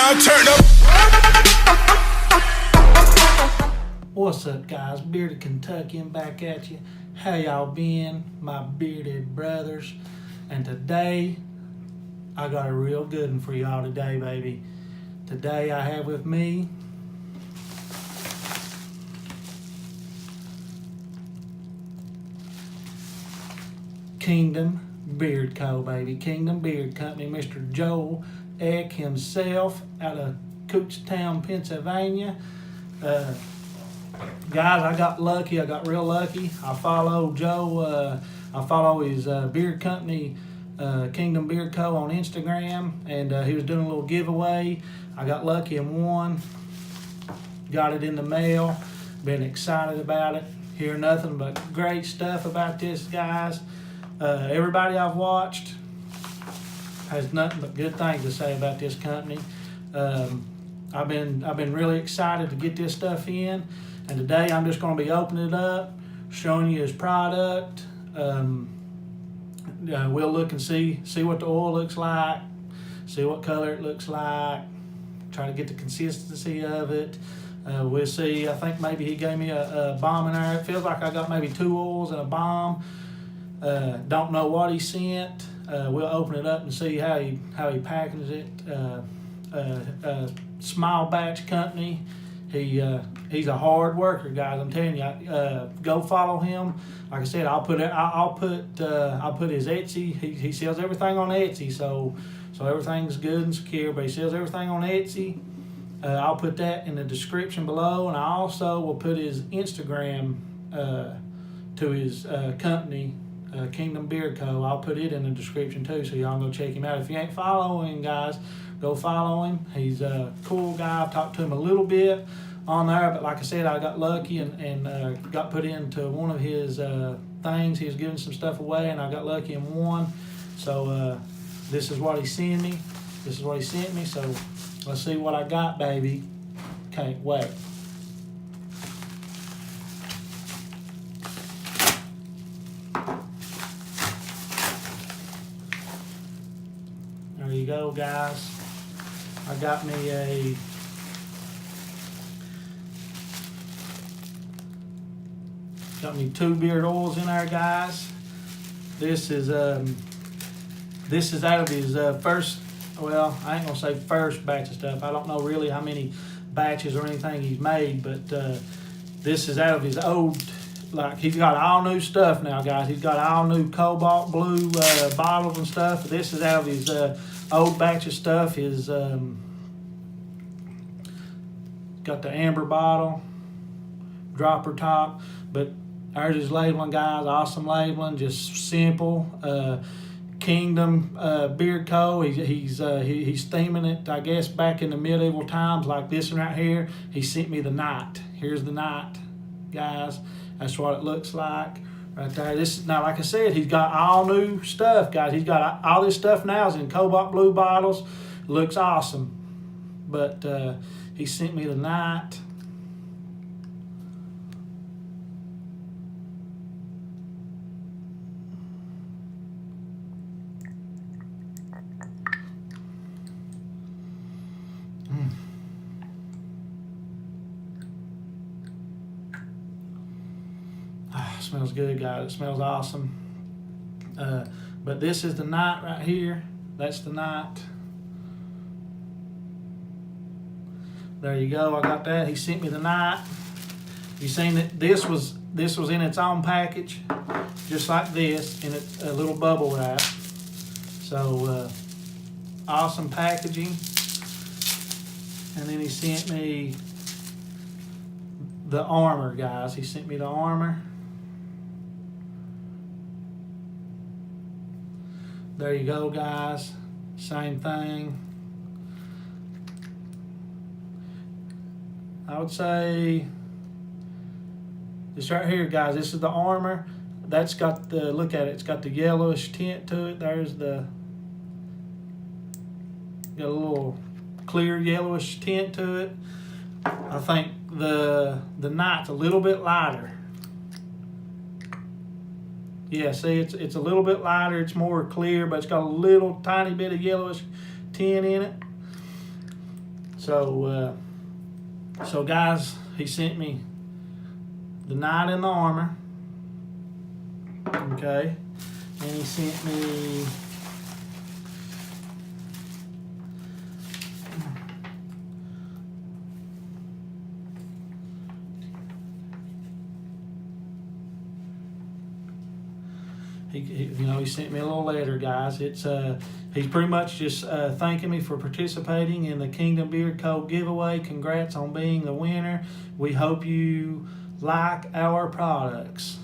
now turn up. What's up, guys? Bearded Kentuckian back at you. How y'all been, my bearded brothers? And today, I got a real good one for y'all today, baby. Today I have with me Kingdom Beard Co., baby. Kingdom Beard Company. Mr. Joel Eck himself out of Kutztown, Pennsylvania. Guys, I got lucky. I got real lucky. I follow Joe. I follow his beard company, Kingdom Beard Co. on Instagram, and he was doing a little giveaway. I got lucky and won. Got it in the mail. Been excited about it. Hear nothing but great stuff about this, guys. Everybody I've watched has nothing but good things to say about this company. I've been really excited to get this stuff in, and today I'm just going to be opening it up, showing you his product. We'll look and see what the oil looks like, see what color it looks like, try to get the consistency of it. We'll see. I think maybe he gave me a bomb in there. It feels like I got maybe 2 oils and a bomb. Don't know what he sent. We'll open it up and see how he packages it. Small batch company. He's a hard worker, guys. I'm telling you. Go follow him. Like I said, I'll put his Etsy. He sells everything on Etsy, so everything's good and secure. But he sells everything on Etsy. I'll put that in the description below, and I also will put his Instagram to his company, Kingdom Beard Co. I'll put it in the description too, so y'all go check him out. If you ain't following, guys, go follow him. He's a cool guy. I've talked to him a little bit on there, but like I said, I got lucky and got put into one of his things. He was giving some stuff away, and I got lucky and won. So this is what he sent me. This is what he sent me. So let's see what I got, baby. Can't wait. There you go, guys. I got me got me 2 beard oils in there, guys. This is out of his first. Well, I ain't gonna say first batch of stuff. I don't know really how many batches or anything he's made, but this is out of his old. Like, he's got all new stuff now, guys. He's got all new cobalt blue bottles and stuff. This is out of his old batch of stuff. His got the amber bottle, dropper top, but there's his labeling, guys. Awesome labeling, just simple. Kingdom Beard Co. He's theming it, I guess, back in the medieval times, like this one right here. He sent me the knight. Here's the knight, guys. That's what it looks like right there. This now, like I said, he's got all new stuff, guys. He's got all this stuff now is in cobalt blue bottles. Looks awesome, but he sent me the knight. Smells good, guys. It smells awesome. But this is the knight right here. That's the knight. There you go. I got that. He sent me the knight. You seen that this was in its own package, just like this, in a little bubble wrap. So awesome packaging. And then he sent me the armor, guys. He sent me the armor. There you go, guys. Same thing. I would say this right here, guys. This is the armor. That's got the, look at it. It's got the yellowish tint to it. There's the, got a little clear yellowish tint to it. I think the knight's a little bit lighter. Yeah, see, it's a little bit lighter. It's more clear, but it's got a little tiny bit of yellowish tint in it. So guys, he sent me the knight and the armor. Okay, and he sent me he sent me a little letter, guys. It's he's pretty much just thanking me for participating in the Kingdom Beard Code giveaway. Congrats on being the winner. We hope you like our products.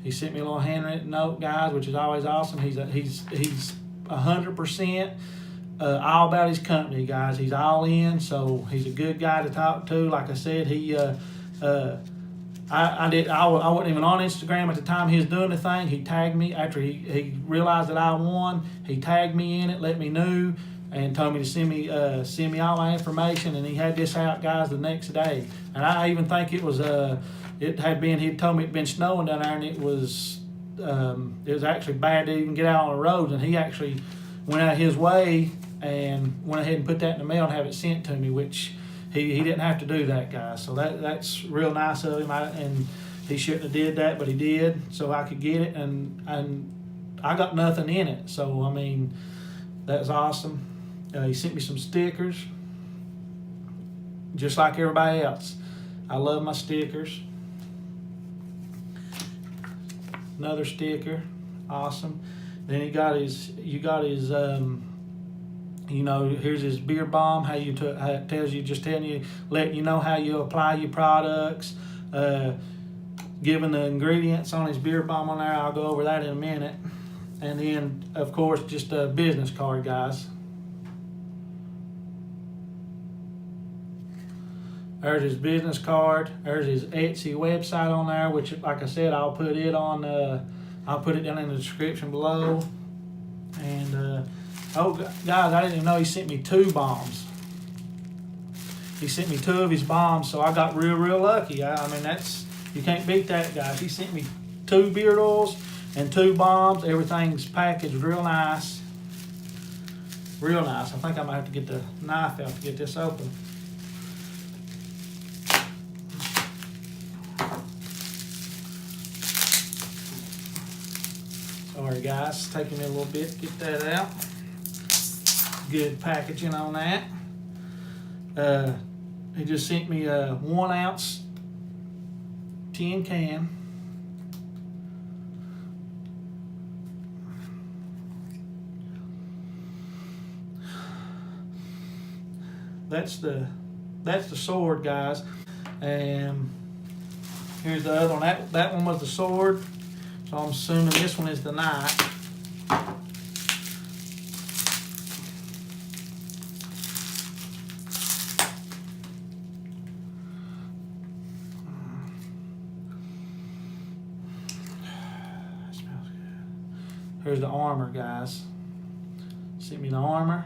He sent me a little handwritten note, guys, which is always awesome. He's 100% all about his company, guys. He's all in, so he's a good guy to talk to. Like I said, I wasn't even on Instagram at the time he was doing the thing. He tagged me after he realized that I won. He tagged me in it, let me know, and told me to send me all my information. And he had this out, guys, the next day. And I even think it was he'd told me it'd been snowing down there, and it was actually bad to even get out on the roads. And he actually went out his way and went ahead and put that in the mail and have it sent to me, which he didn't have to do that, guys. So that's real nice of him. And he shouldn't have did that, but he did, so I could get it, and I got nothing in it. So I mean, that's awesome. He sent me some stickers, just like everybody else. I love my stickers. Another sticker, awesome. Then here's his beard balm. How it tells you, letting you know how you apply your products. Giving the ingredients on his beard balm on there. I'll go over that in a minute. And then, of course, just a business card, guys. There's his business card. There's his Etsy website on there, which, like I said, I'll put it down in the description below. And oh, guys, I didn't even know he sent me 2 bombs. He sent me 2 of his bombs, so I got real lucky. I mean, you can't beat that, guys. He sent me 2 beard oils and 2 bombs. Everything's packaged real nice. Real nice. I think I might have to get the knife out to get this open. Sorry, guys. It's taking me a little bit to get that out. Good packaging on that. He just sent me a 1 ounce tin can. That's the sword, guys. And here's the other one. That one was the sword. So I'm assuming this one is the knife. Smells good. Here's the armor, guys. Sent me the armor.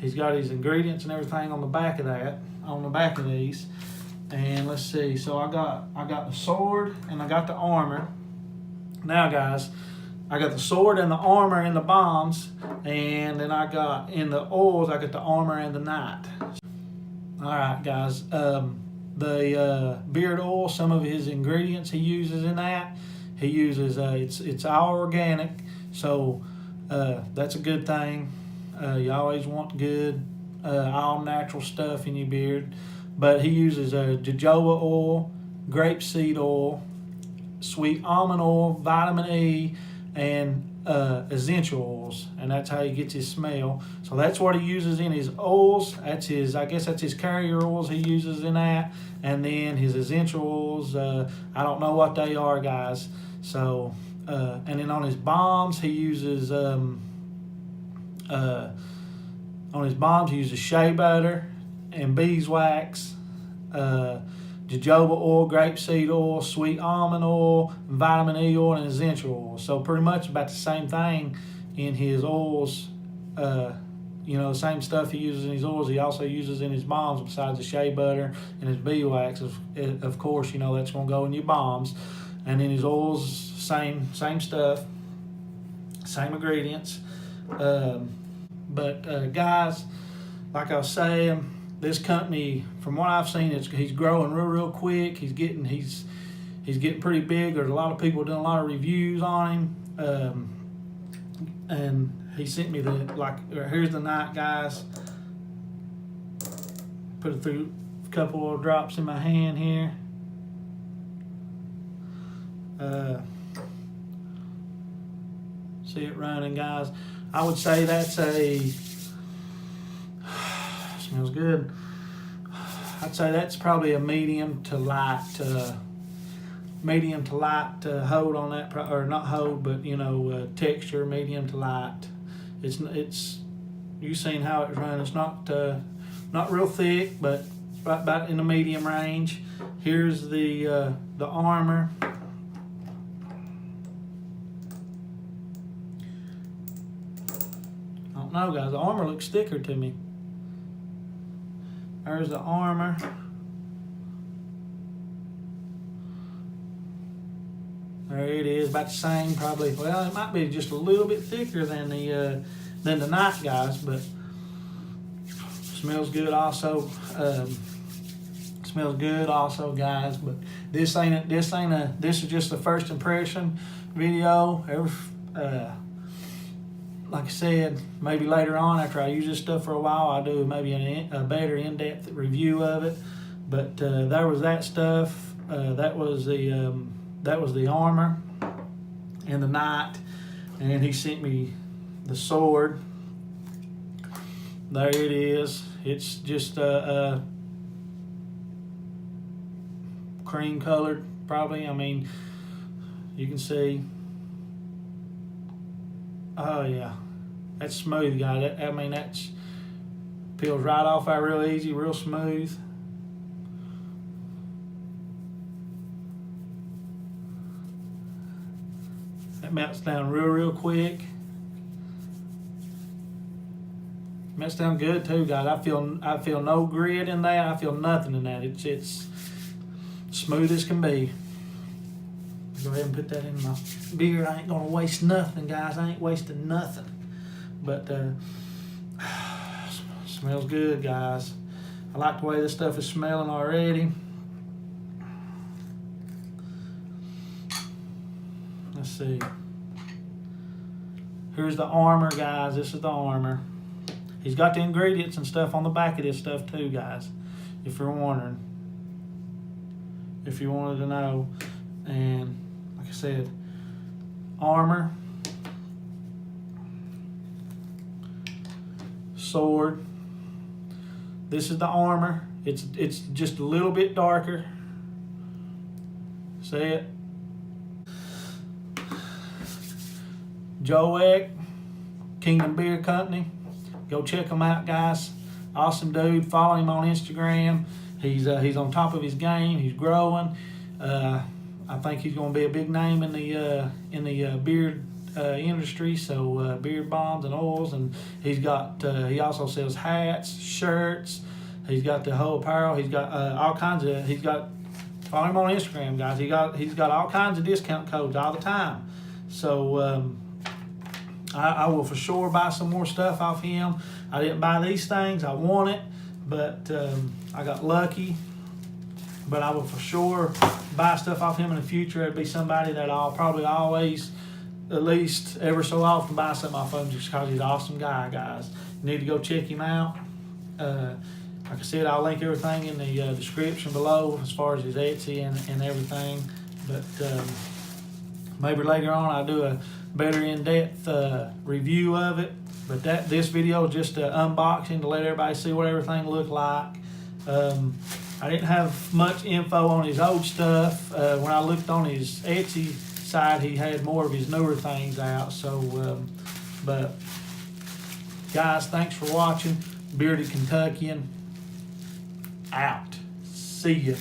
He's got his ingredients and everything on the back of these. And let's see, so I got the sword and I got the armor. Now, guys, I got the sword and the armor and the bombs, and then I got in the oils, I got the armor and the knight. All right, guys, the beard oil, some of his ingredients he uses in that, he uses it's all organic, so that's a good thing. You always want good, all natural stuff in your beard. But he uses jojoba oil, grapeseed oil, sweet almond oil, vitamin E, and essential oils, and that's how he gets his smell. So that's what he uses in his oils. I guess that's his carrier oils he uses in that, and then his essential oils. I don't know what they are, guys. So and then on his bombs he uses shea butter and beeswax, jojoba oil, grapeseed oil, sweet almond oil, vitamin E oil, and essential oil. So pretty much about the same thing in his oils. The same stuff he uses in his oils, he also uses in his bombs besides the shea butter and his beeswax. Of course, that's going to go in your bombs. And in his oils, same stuff, same ingredients. But guys, like I was saying, this company, from what I've seen, he's growing real quick. He's getting pretty big. There's a lot of people doing a lot of reviews on him. And he sent me here's the night, guys. Put it through a couple of drops in my hand here. See it running, guys. I would say that's smells good. I'd say that's probably a medium to light hold on that, or not hold, but texture, medium to light. It's you seen how it's run. It's not real thick, but right about in the medium range. Here's the armor. I don't know, guys. The armor looks thicker to me. There's the armor. There it is, about the same probably. Well, it might be just a little bit thicker than the night, guys, but smells good also. Smells good also, guys. But this is just the first impression video. Like I said, maybe later on after I use this stuff for a while, I'll do maybe a better in-depth review of it. But there was that stuff. That was the armor and the knight, and he sent me the sword. There it is. It's just cream colored, probably. I mean, you can see. Oh yeah, that's smooth, guys. That's peels right off there real easy, real smooth. That melts down real quick. Melts down good too, guys. I feel no grit in that. I feel nothing in that. It's smooth as can be. Go ahead and put that in my beer. I ain't gonna waste nothing, guys. I ain't wasting nothing. But smells good, guys. I like the way this stuff is smelling already. Let's see. Here's the armor, guys. This is the armor. He's got the ingredients and stuff on the back of this stuff too, guys, if you're wondering. If you wanted to know. And like I said, armor, sword. This is the armor. It's just a little bit darker. See it? Joe Kingdom Beer Company. Go check him out, guys. Awesome dude. Follow him on Instagram. He's on top of his game. He's growing. I think he's going to be a big name in the beard industry. So beard bombs and oils, and he also sells hats, shirts. He's got the whole apparel. He's got all kinds of. Follow him on Instagram, guys. He's got all kinds of discount codes all the time. So I will for sure buy some more stuff off him. I didn't buy these things. I want it, but I got lucky. But I will for sure buy stuff off him in the future. It'd be somebody that I'll probably always, at least ever so often, buy something off of him just because he's an awesome guy, guys. You need to go check him out. Like I said, I'll link everything in the description below as far as his Etsy and everything. But maybe later on I'll do a better in-depth review of it. But this video is just an unboxing to let everybody see what everything looked like. I didn't have much info on his old stuff. When I looked on his Etsy side, he had more of his newer things out. So, but guys, thanks for watching. Bearded Kentuckian out. See ya.